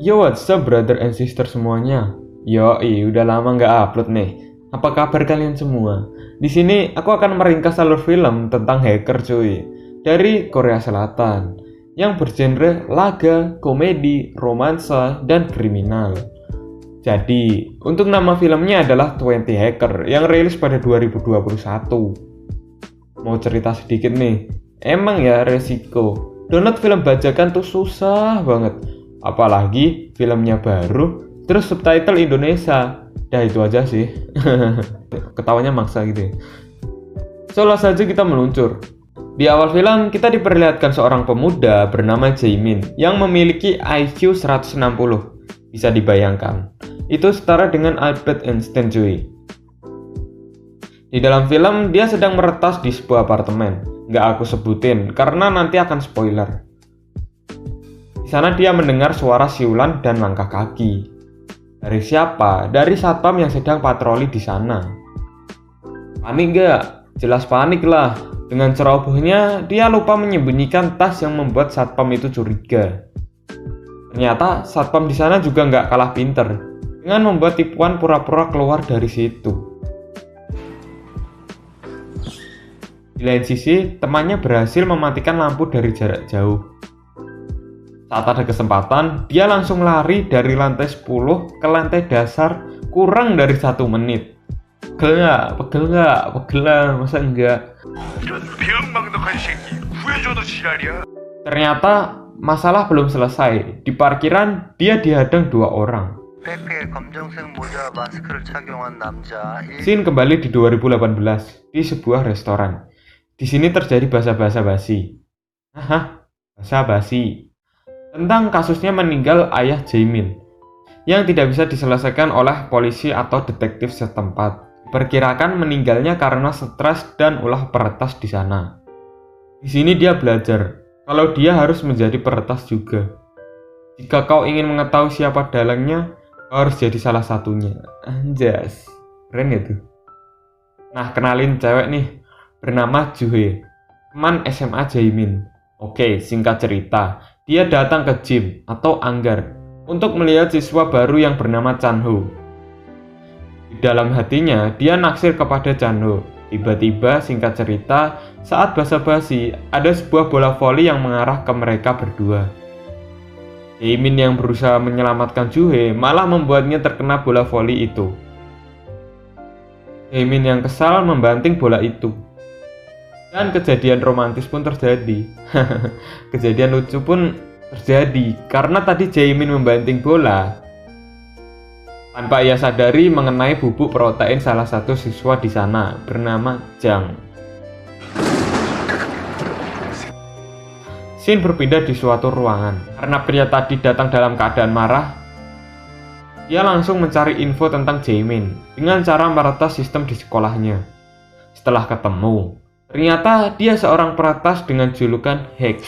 Yo, what's up brother and sister semuanya? Yoi, udah lama nggak upload nih. Apa kabar kalian semua? Di sini aku akan meringkas alur film tentang hacker cuy dari Korea Selatan yang bergenre laga, komedi, romansa, dan kriminal. Jadi, untuk nama filmnya adalah 20 Hacker yang rilis pada 2021. Mau cerita sedikit nih, emang ya resiko. Download film bajakan tuh susah banget. Apalagi filmnya baru, terus subtitle Indonesia. Dah itu aja sih. Ketawanya maksa gitu ya. So langsung saja kita meluncur. Di awal film kita diperlihatkan seorang pemuda bernama Jaemin yang memiliki IQ 160. Bisa dibayangkan. Itu setara dengan Albert Einstein cuy. Di dalam film dia sedang meretas di sebuah apartemen. Nggak aku sebutin karena nanti akan spoiler. Di sana dia mendengar suara siulan dan langkah kaki. Dari siapa? Dari satpam yang sedang patroli di sana. Panik nggak? Jelas panik lah. Dengan cerobohnya dia lupa menyembunyikan tas yang membuat satpam itu curiga. Ternyata satpam di sana juga nggak kalah pinter dengan membuat tipuan pura-pura keluar dari situ. Di lain sisi, temannya berhasil mematikan lampu dari jarak jauh. Saat ada kesempatan, dia langsung lari dari lantai 10 ke lantai dasar kurang dari 1 menit. Pegel lah, masa enggak? Ternyata masalah belum selesai. Di parkiran, dia dihadang 2 orang. Scene kembali di 2018 di sebuah restoran. Di sini terjadi basa-basa basi. Basa-basi. Tentang kasusnya meninggal ayah Jaemin yang tidak bisa diselesaikan oleh polisi atau detektif setempat. Perkirakan meninggalnya karena stres dan ulah peretas di sana. Di sini dia belajar kalau dia harus menjadi peretas juga. Jika kau ingin mengetahui siapa dalangnya, kau harus jadi salah satunya. Anjas, keren ya tuh. Nah, kenalin cewek nih, bernama Juhe, teman SMA Jaemin. Oke, singkat cerita, dia datang ke gym atau anggar untuk melihat siswa baru yang bernama Chanho. Di dalam hatinya, dia naksir kepada Chanho. Tiba-tiba, singkat cerita, saat basa-basi, ada sebuah bola voli yang mengarah ke mereka berdua. Jaemin yang berusaha menyelamatkan Juhe malah membuatnya terkena bola voli itu. Jaemin yang kesal membanting bola itu. Dan kejadian romantis pun terjadi. Kejadian lucu pun terjadi karena tadi Jaemin membanting bola tanpa ia sadari mengenai bubuk protein salah satu siswa di sana bernama Jang. Scene berpindah di suatu ruangan. Karena pria tadi datang dalam keadaan marah, dia langsung mencari info tentang Jaemin dengan cara meretas sistem di sekolahnya. Setelah ketemu, ternyata dia seorang peretas dengan julukan Hex.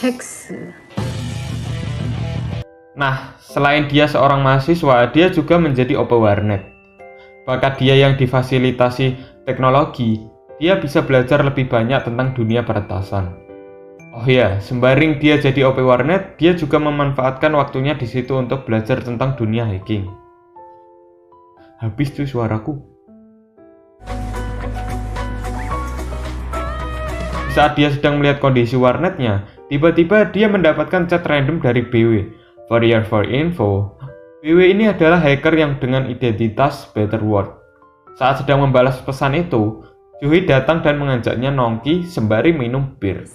Nah, selain dia seorang mahasiswa, dia juga menjadi OP warnet. Bakat dia yang difasilitasi teknologi, dia bisa belajar lebih banyak tentang dunia peretasan. Oh ya, sembaring dia jadi OP warnet, dia juga memanfaatkan waktunya di situ untuk belajar tentang dunia hacking. Habis tuh suaraku. Saat dia sedang melihat kondisi warnetnya, tiba-tiba dia mendapatkan chat random dari BW. For your info, BW ini adalah hacker yang dengan identitas Better World. Saat sedang membalas pesan itu, Juhi datang dan mengajaknya nongki sembari minum bir.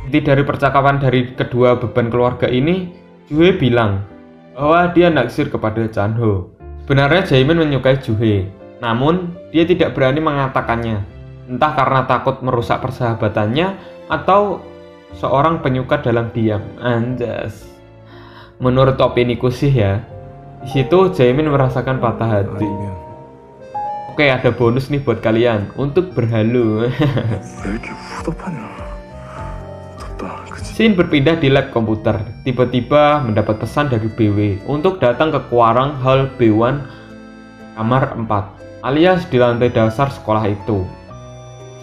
Inti dari percakapan dari kedua beban keluarga ini, Juhe bilang bahwa dia naksir kepada Chanho. Sebenarnya Jaemin menyukai Juhe, namun dia tidak berani mengatakannya. Entah karena takut merusak persahabatannya atau seorang penyuka dalam diam. Anjas. Menurut opiniku sih ya, di situ Jaemin merasakan patah hati. Oke, ada bonus nih buat kalian untuk berhalu. Scene berpindah di lab komputer. Tiba-tiba mendapat pesan dari BW untuk datang ke Kwarang Hall B1 kamar 4 alias di lantai dasar sekolah itu.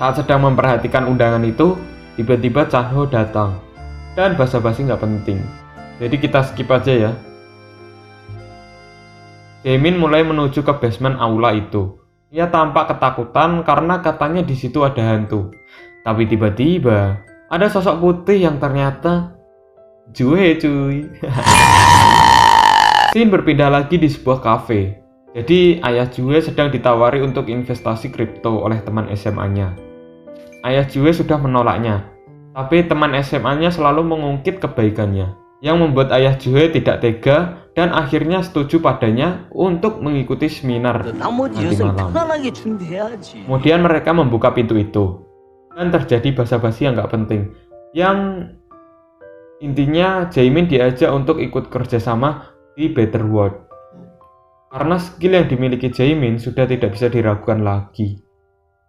Saat sedang memperhatikan undangan itu, tiba-tiba Chanho datang. Dan basa-basi nggak penting. Jadi kita skip aja ya. Jaemin mulai menuju ke basement aula itu. Ia tampak ketakutan karena katanya di situ ada hantu. Tapi tiba-tiba ada sosok putih yang ternyata Juhe cuy. Scene berpindah lagi di sebuah kafe. Jadi ayah Juhe sedang ditawari untuk investasi kripto oleh teman SMA-nya. Ayah Juhe sudah menolaknya, tapi teman SMA-nya selalu mengungkit kebaikannya, yang membuat ayah Juhe tidak tega dan akhirnya setuju padanya untuk mengikuti seminar nanti malam. Kemudian mereka membuka pintu itu, dan terjadi basa-basi yang gak penting, yang intinya Jaemin diajak untuk ikut kerjasama di Better World. Karena skill yang dimiliki Jaemin sudah tidak bisa diragukan lagi.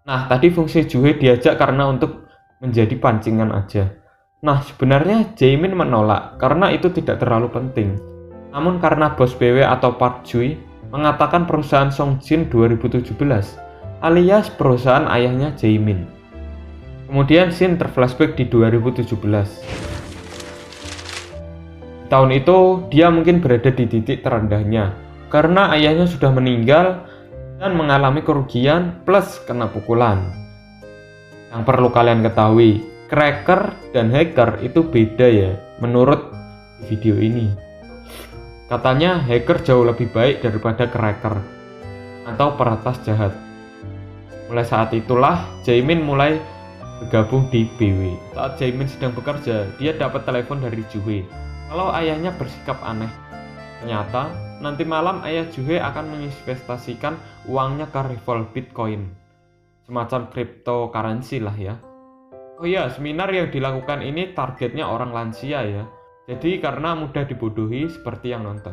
Nah, tadi fungsi Juhe diajak karena untuk menjadi pancingan aja. Nah, sebenarnya Jaemin menolak karena itu tidak terlalu penting. Namun karena bos BW atau Park Jui mengatakan perusahaan Songjin 2017 alias perusahaan ayahnya Jaemin. Kemudian scene terflashback di 2017. Tahun itu dia mungkin berada di titik terendahnya karena ayahnya sudah meninggal dan mengalami kerugian plus kena pukulan. Yang perlu kalian ketahui, cracker dan hacker itu beda ya menurut video ini. Katanya hacker jauh lebih baik daripada cracker atau peretas jahat. Mulai saat itulah Jaemin mulai bergabung di BW. Saat Jaemin sedang bekerja, dia dapat telepon dari Juhe kalau ayahnya bersikap aneh. Ternyata nanti malam ayah Juhe akan menginvestasikan uangnya ke Revolve Bitcoin, semacam cryptocurrency lah ya. Oh iya, seminar yang dilakukan ini targetnya orang lansia ya. Jadi karena mudah dibodohi seperti yang nonton.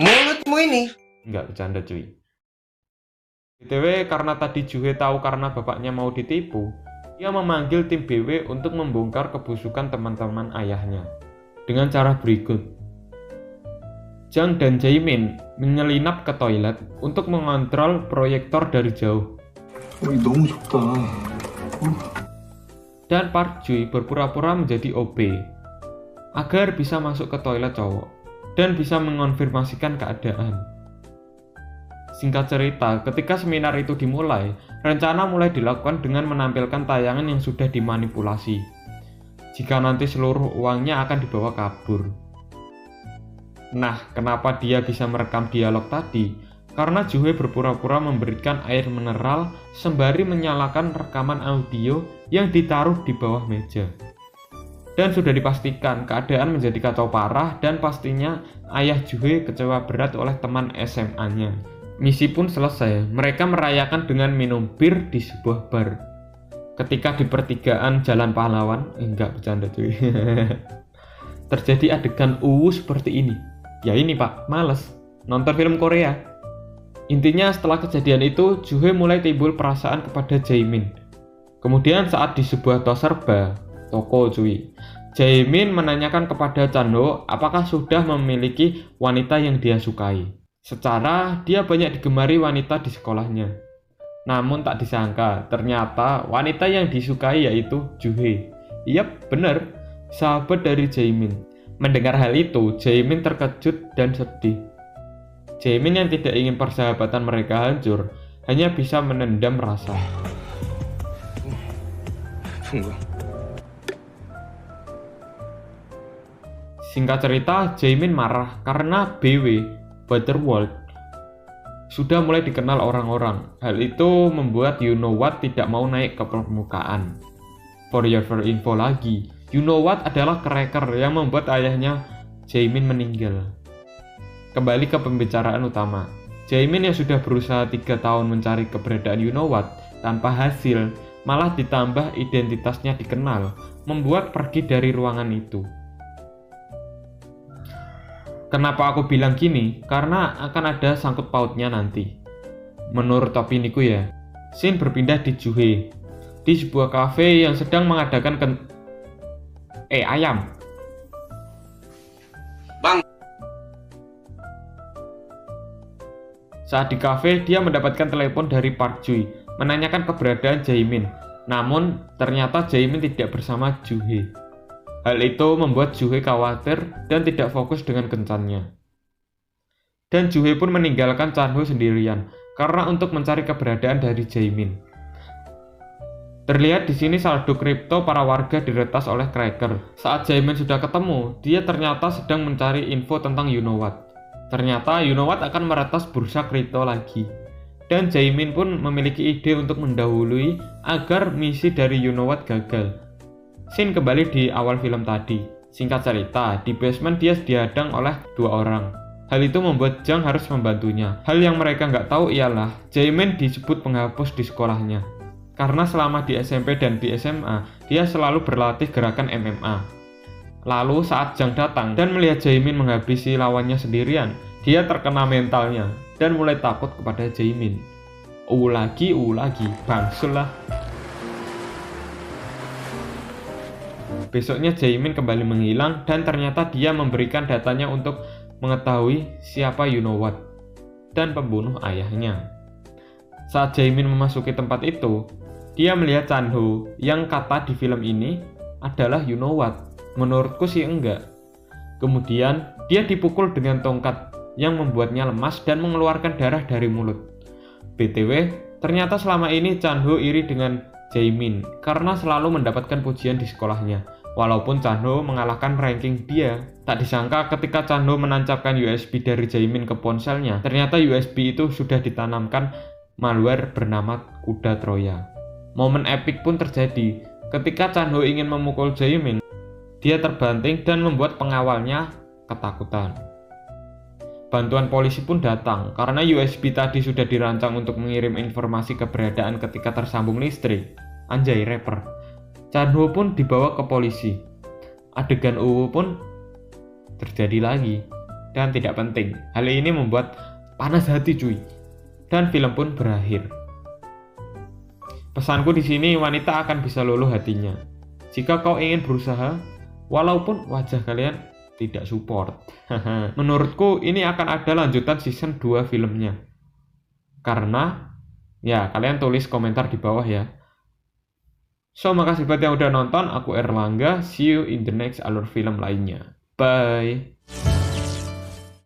Mulutmu ini. Enggak, bercanda cuy. BTW karena tadi Juhe tahu karena bapaknya mau ditipu, ia memanggil tim BW untuk membongkar kebusukan teman-teman ayahnya. Dengan cara berikut. Jang dan Jaemin menyelinap ke toilet untuk mengontrol proyektor dari jauh. 너무 좁다. Dan Park Jui berpura-pura menjadi OB agar bisa masuk ke toilet cowok dan bisa mengonfirmasikan keadaan. Singkat cerita, ketika seminar itu dimulai, rencana mulai dilakukan dengan menampilkan tayangan yang sudah dimanipulasi. Jika nanti seluruh uangnya akan dibawa kabur. Nah, kenapa dia bisa merekam dialog tadi? Karena Juhe berpura-pura memberikan air mineral sembari menyalakan rekaman audio yang ditaruh di bawah meja. Dan sudah dipastikan keadaan menjadi kacau parah dan pastinya ayah Juhe kecewa berat oleh teman SMA-nya. Misi pun selesai, mereka merayakan dengan minum bir di sebuah bar. Ketika di pertigaan Jalan Pahlawan, enggak bercanda cuy. Terjadi adegan seperti ini. Ya ini pak, males nonton film Korea. Intinya setelah kejadian itu, Juhe mulai timbul perasaan kepada Jaemin. Kemudian saat di sebuah toko cuy, Jaemin menanyakan kepada Chanho apakah sudah memiliki wanita yang dia sukai. Secara dia banyak digemari wanita di sekolahnya. Namun tak disangka, ternyata wanita yang disukai yaitu Juhe. Yap, benar, sahabat dari Jaemin. Mendengar hal itu, Jaemin terkejut dan sedih. Jaemin yang tidak ingin persahabatan mereka hancur, hanya bisa menendam rasa. Singkat cerita, Jaemin marah karena BW, Better World, sudah mulai dikenal orang-orang. Hal itu membuat You Know What tidak mau naik ke permukaan. For your info lagi, You Know What adalah cracker yang membuat ayahnya Jaemin meninggal. Kembali ke pembicaraan utama. Jaemin yang sudah berusaha 3 tahun mencari keberadaan You Know What tanpa hasil, malah ditambah identitasnya dikenal, membuat pergi dari ruangan itu. Kenapa aku bilang gini? Karena akan ada sangkut pautnya nanti. Menurut opiniku ya, scene berpindah di Juhe, di sebuah kafe yang sedang mengadakan ayam. Bang. Saat di kafe, dia mendapatkan telepon dari Park Jui, menanyakan keberadaan Jaemin. Namun, ternyata Jaemin tidak bersama Joo-hee. Hal itu membuat Joo-hee khawatir dan tidak fokus dengan kencannya. Dan Joo-hee pun meninggalkan Chan-ho sendirian karena untuk mencari keberadaan dari Jaemin. Terlihat di sini saldo kripto para warga diretas oleh Cracker. Saat Jaemin sudah ketemu, dia ternyata sedang mencari info tentang You Know What. Ternyata You Know What akan meretas bursa kripto lagi. Dan Jaemin pun memiliki ide untuk mendahului agar misi dari You Know What gagal. Scene kembali di awal film tadi. Singkat cerita, di basement dia dihadang oleh 2 orang. Hal itu membuat Jang harus membantunya. Hal yang mereka nggak tahu ialah Jaemin disebut penghapus di sekolahnya. Karena selama di SMP dan di SMA, dia selalu berlatih gerakan MMA. Lalu saat Jang datang dan melihat Jaemin menghabisi lawannya sendirian, dia terkena mentalnya dan mulai takut kepada Jaemin. Lagi, bangsul lah. Besoknya Jaemin kembali menghilang dan ternyata dia memberikan datanya untuk mengetahui siapa You Know What dan pembunuh ayahnya. Saat Jaemin memasuki tempat itu, dia melihat Chan-ho yang kata di film ini adalah You Know What. Menurutku sih enggak. Kemudian dia dipukul dengan tongkat yang membuatnya lemas dan mengeluarkan darah dari mulut. BTW, ternyata selama ini Chan-ho iri dengan Jaemin karena selalu mendapatkan pujian di sekolahnya. Walaupun Chan-ho mengalahkan ranking dia. Tak disangka ketika Chan-ho menancapkan USB dari Jaemin ke ponselnya, ternyata USB itu sudah ditanamkan malware bernama Kuda Troya. Momen epik pun terjadi ketika Chan-ho ingin memukul Jaemin. Dia terbanting dan membuat pengawalnya ketakutan. Bantuan polisi pun datang karena USB tadi sudah dirancang untuk mengirim informasi keberadaan ketika tersambung listrik. Anjay, rapper. Chan-ho pun dibawa ke polisi. Adegan UU pun terjadi lagi dan tidak penting. Hal ini membuat panas hati cuy. Dan film pun berakhir. Pesanku di sini, wanita akan bisa luluh hatinya jika kau ingin berusaha, walaupun wajah kalian tidak support. Menurutku ini akan ada lanjutan season 2 filmnya. Karena ya kalian tulis komentar di bawah ya. So, makasih buat yang udah nonton. Aku Erlangga. See you in the next alur film lainnya. Bye.